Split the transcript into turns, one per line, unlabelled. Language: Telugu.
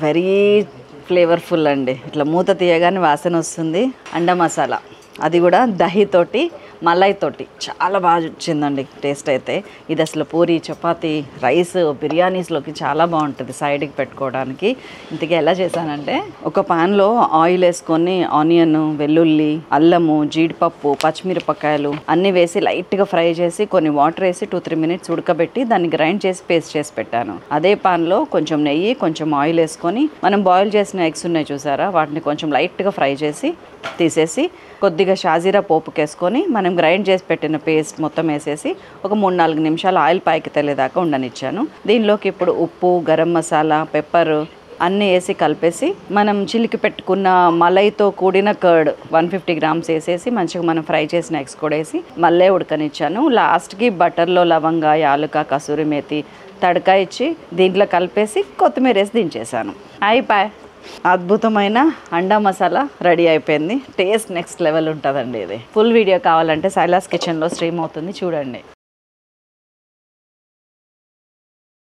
వెరీ ఫ్లేవర్ఫుల్ అండి. ఇట్లా మూత తీయగానే వాసన వస్తుంది. అండా మసాలా అది కూడా దహితోటి మలై తోటి చాలా బాగా వచ్చిందండి టేస్ట్ అయితే. ఇది అసలు పూరి, చపాతి, రైస్, బిర్యానీస్లోకి చాలా బాగుంటుంది సైడ్కి పెట్టుకోవడానికి. ఇంతకీ ఎలా చేశానంటే, ఒక పాన్లో ఆయిల్ వేసుకొని ఆనియన్, వెల్లుల్లి, అల్లము, జీడిపప్పు, పచ్చిమిరపకాయలు అన్నీ వేసి లైట్గా ఫ్రై చేసి కొన్ని వాటర్ వేసి 2-3 మినిట్స్ ఉడకబెట్టి దాన్ని గ్రైండ్ చేసి పేస్ట్ చేసి పెట్టాను. అదే పాన్లో కొంచెం నెయ్యి, కొంచెం ఆయిల్ వేసుకొని మనం బాయిల్ చేసిన ఎగ్స్ ఉన్నాయి చూసారా, వాటిని కొంచెం లైట్గా ఫ్రై చేసి తీసేసి కొద్దిగా షాజీరా పోపుకేసుకొని మనం గ్రైండ్ చేసి పెట్టిన పేస్ట్ మొత్తం వేసేసి ఒక 3-4 నిమిషాలు ఆయిల్ పైకి తెలియదాకా ఉండనిచ్చాను. దీనిలోకి ఇప్పుడు ఉప్పు, గరం మసాలా, పెప్పర్ అన్నీ వేసి కలిపేసి మనం చిలికి పెట్టుకున్న మలైతో కూడిన కర్డ్ 150 గ్రామ్స్ వేసేసి మంచిగా మనం ఫ్రై చేసిన ఎగ్స్ కూడా వేసి మళ్ళీ ఉడకనిచ్చాను. లాస్ట్కి బటర్లో లవంగ, యాలుక, కసూరి మేతి తడకా ఇచ్చి దీంట్లో కలిపేసి కొత్తిమీర వేసి దించేసాను. అయిపోయి అద్భుతమైన అండా మసాలా రెడీ అయిపోయింది. టేస్ట్ నెక్స్ట్ లెవెల్ ఉంటుందండి. ఇది ఫుల్ వీడియో కావాలంటే శైలాస్ కిచెన్లో స్ట్రీమ్ అవుతుంది, చూడండి.